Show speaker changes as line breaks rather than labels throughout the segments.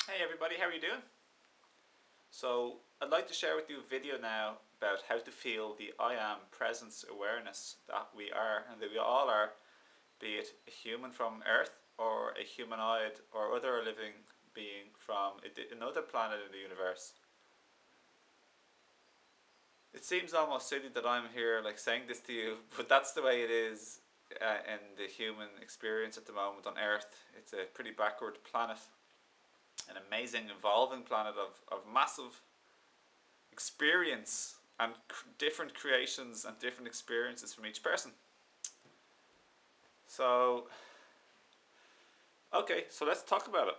Hey everybody, how are you doing? So I'd like to share with you a video now about how to feel the I am presence awareness that we are and that we all are, be it a human from Earth or a humanoid or other living being from another planet in the universe. It seems almost silly that I'm here like saying this to you, but that's the way it is in the human experience at the moment on Earth. It's a pretty backward planet, an amazing evolving planet of massive experience and different creations and different experiences from each person. So, okay, so let's talk about it.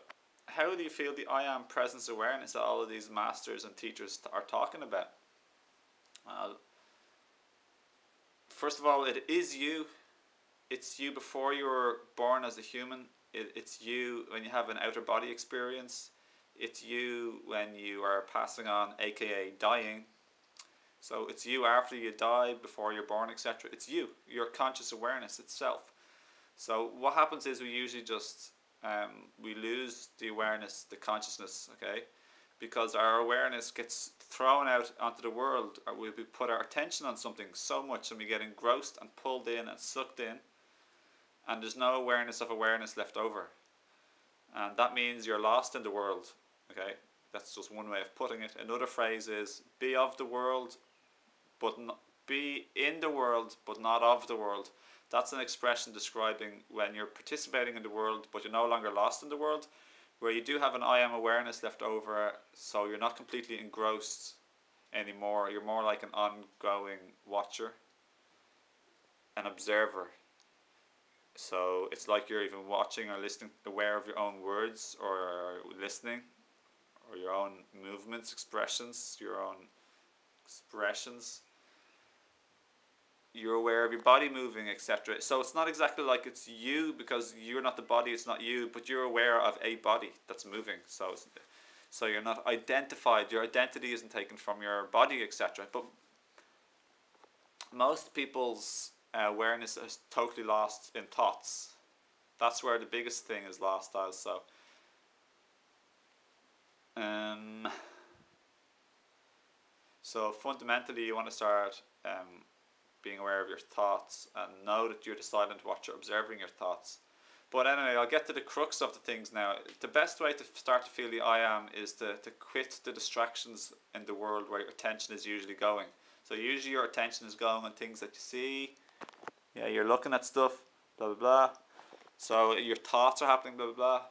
How do you feel the I am presence awareness that all of these masters and teachers are talking about? First of all, it is you. It's you before you were born as a human. It's you when you have an outer body experience. It's you when you are passing on, aka dying. So it's you after you die, before you're born, etc. It's you, your conscious awareness itself. So what happens is we usually just we lose the awareness, the consciousness, okay, because our awareness gets thrown out onto the world, or we put our attention on something so much and we get engrossed and pulled in and sucked in, and there's no awareness of awareness left over, and that means you're lost in the world. Okay, that's just one way of putting it. Another phrase is be of the world, but be in the world, but not of the world. That's an expression describing when you're participating in the world, but you're no longer lost in the world, where you do have an I am awareness left over, so you're not completely engrossed anymore. You're more like an ongoing watcher, an observer. So it's like you're even watching or listening, aware of your own words, or listening, or your own movements, expressions, your own expressions. You're aware of your body moving, etc. So it's not exactly like it's you, because you're not the body, it's not you, but you're aware of a body that's moving. So you're not identified, your identity isn't taken from your body, etc. But most people's awareness is totally lost in thoughts. That's where the biggest thing is lost as. So fundamentally you want to start being aware of your thoughts and know that you're the silent watcher observing your thoughts. But anyway, I'll get to the crux of the things now. The best way to start to feel the I am is to quit the distractions in the world where your attention is usually going. So usually your attention is going on things that you see. Yeah, you're looking at stuff, blah blah blah. So your thoughts are happening, blah blah blah.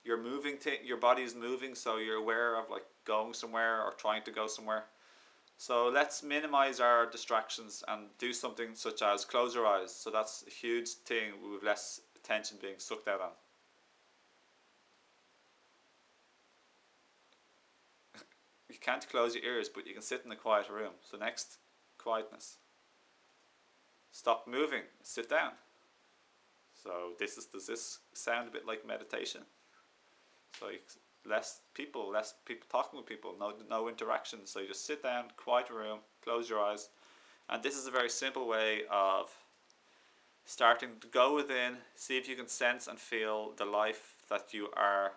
You're moving, your body is moving, so you're aware of like going somewhere or trying to go somewhere. So let's minimize our distractions and do something such as close your eyes. So that's a huge thing with less attention being sucked out on. You can't close your ears, but you can sit in a quiet room. So next, quietness. Stop moving, sit down. So does this sound a bit like meditation? So less people talking with people, no interaction. So you just sit down, quiet room, close your eyes. And this is a very simple way of starting to go within, see if you can sense and feel the life that you are,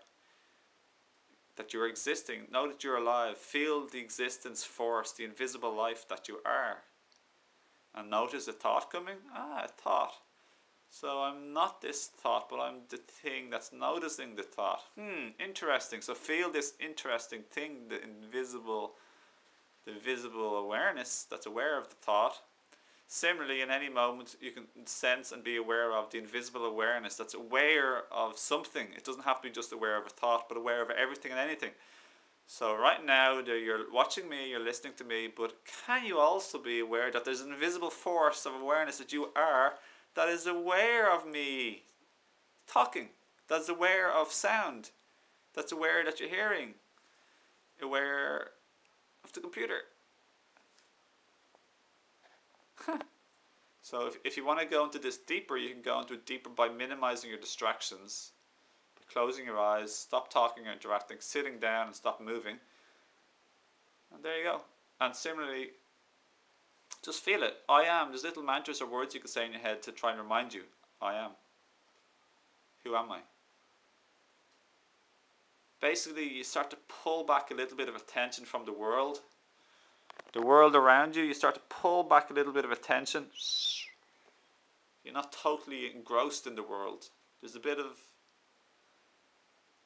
that you're existing. Know that you're alive. Feel the existence force, the invisible life that you are. And notice a thought coming. A thought. So I'm not this thought, but I'm the thing that's noticing the thought. Interesting. So feel this interesting thing, the visible awareness that's aware of the thought. Similarly, in any moment, you can sense and be aware of the invisible awareness that's aware of something. It doesn't have to be just aware of a thought, but aware of everything and anything. So right now, you're watching me, you're listening to me, but can you also be aware that there's an invisible force of awareness that you are, that is aware of me talking, that's aware of sound, that's aware that you're hearing, aware of the computer. So if you want to go into this deeper, you can go into it deeper by minimizing your distractions, by closing your eyes, stop talking or interacting, sitting down and stop moving. And there you go. And similarly, just feel it. I am. There's little mantras or words you can say in your head to try and remind you. I am. Who am I? basically you start to pull back a little bit of attention from the world. The world around you, you start to pull back a little bit of attention. You're not totally engrossed in the world. There's a bit of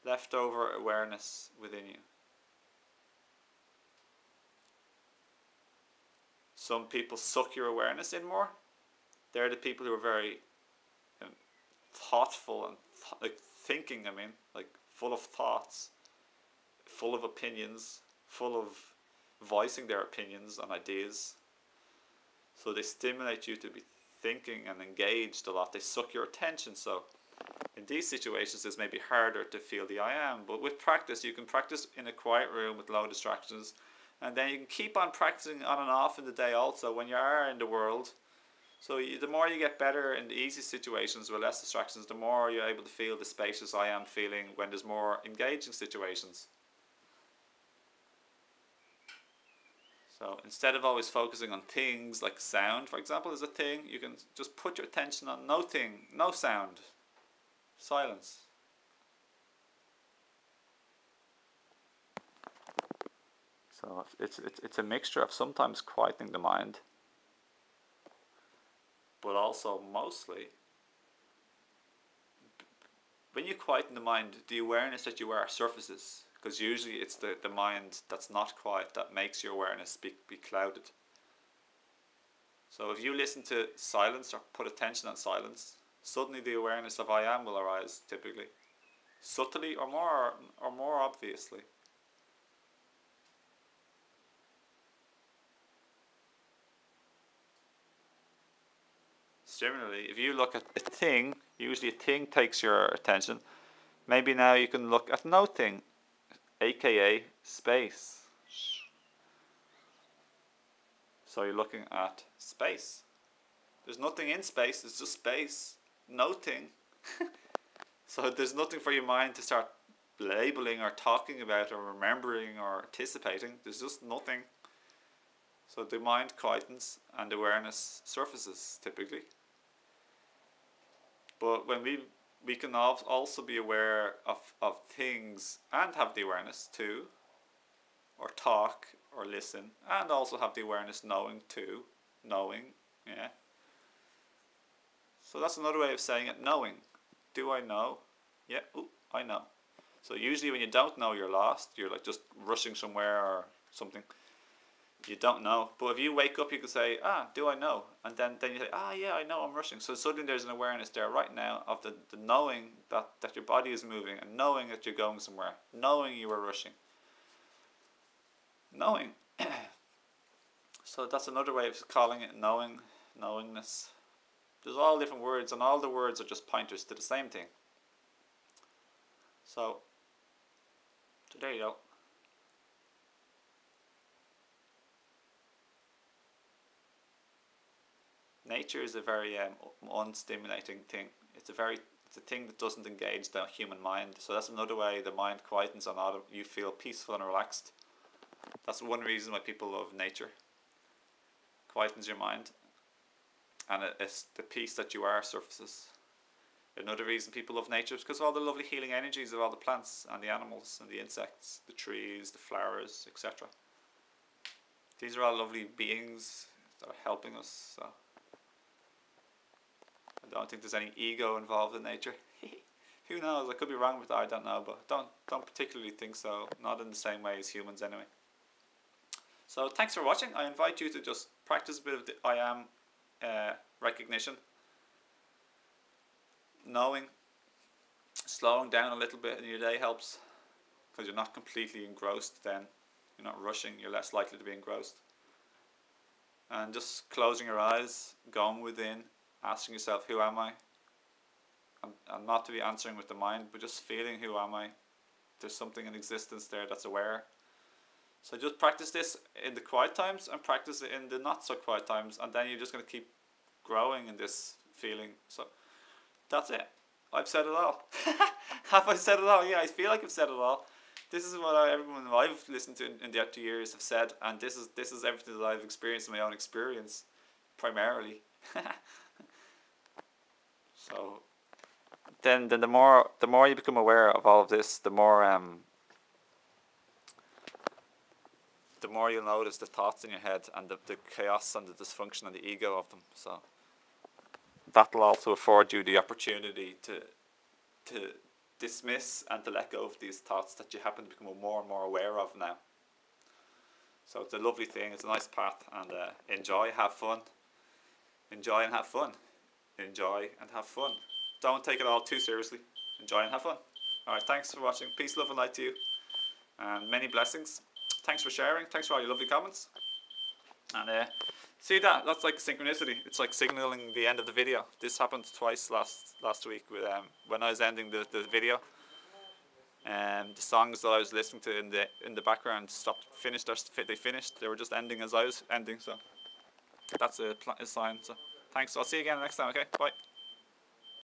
leftover awareness within you. Some people suck your awareness in more. They're the people who are very thoughtful and like thinking, like full of thoughts, full of opinions, full of voicing their opinions and ideas. So they stimulate you to be thinking and engaged a lot. They suck your attention. So in these situations it's maybe harder to feel the I am, but with practice you can practice in a quiet room with low distractions, and then you can keep on practicing on and off in the day also when you are in the world. So the more you get better in the easy situations with less distractions, the more you're able to feel the spacious I am feeling when there's more engaging situations. So instead of always focusing on things like sound, for example, is a thing, you can just put your attention on no thing, no sound, silence. So it's a mixture of sometimes quietening the mind, but also mostly, when you quieten the mind, the awareness that you are surfaces, because usually it's the mind that's not quiet that makes your awareness be clouded. So if you listen to silence or put attention on silence, suddenly the awareness of I am will arise, typically, subtly or more obviously. Similarly, if you look at a thing, usually a thing takes your attention. Maybe now you can look at no thing, aka space. So you're looking at space. There's nothing in space, it's just space. No thing. So there's nothing for your mind to start labeling or talking about or remembering or anticipating. There's just nothing. So the mind quietens and awareness surfaces, typically. But when we can also be aware of things and have the awareness too, or talk or listen, and also have the awareness knowing too, yeah. So that's another way of saying it, knowing. Do I know? Yeah, ooh, I know. So usually when you don't know, you're lost, you're like just rushing somewhere or something. You don't know. But if you wake up, you can say, do I know? And then you say, yeah, I know I'm rushing. So suddenly there's an awareness there right now of the knowing that your body is moving, and knowing that you're going somewhere, knowing you are rushing. Knowing. So that's another way of calling it knowing, knowingness. There's all different words, and all the words are just pointers to the same thing. So there you go. Nature is a very unstimulating thing. It's a thing that doesn't engage the human mind. So that's another way the mind quietens and you feel peaceful and relaxed. That's one reason why people love nature. Quietens your mind, and it's the peace that you are surfaces. Another reason people love nature is because of all the lovely healing energies of all the plants and the animals and the insects, the trees, the flowers, etc. These are all lovely beings that are helping us. So I don't think there's any ego involved in nature. Who knows? I could be wrong with that. I don't know, but don't particularly think so. Not in the same way as humans, anyway. So thanks for watching. I invite you to just practice a bit of the I am recognition, knowing. Slowing down a little bit in your day helps, because you're not completely engrossed. Then you're not rushing. You're less likely to be engrossed. And just closing your eyes, going within, asking yourself, who am I? And not to be answering with the mind, but just feeling, who am I? There's something in existence there that's aware. So just practice this in the quiet times and practice it in the not so quiet times, and then you're just going to keep growing in this feeling. So that's it. I've said it all. Have I said it all? Yeah, I feel like I've said it all. This is what everyone I've listened to in the up to years have said, and this is everything that I've experienced in my own experience, primarily. So then the more you become aware of all of this, the more the more you'll notice the thoughts in your head and the chaos and the dysfunction and the ego of them. So that'll also afford you the opportunity to dismiss and to let go of these thoughts that you happen to become more and more aware of now. So it's a lovely thing, it's a nice path, and enjoy, have fun. Enjoy and have fun. Enjoy and have fun. Don't take it all too seriously. Enjoy and have fun. Alright, thanks for watching. Peace, love and light to you. And many blessings. Thanks for sharing. Thanks for all your lovely comments. And see that's like synchronicity. It's like signaling the end of the video. This happened twice last week with when I was ending the video. And the songs that I was listening to in the background finished. They were just ending as I was ending. So that's a sign. So thanks. I'll see you again next time. Okay. Bye.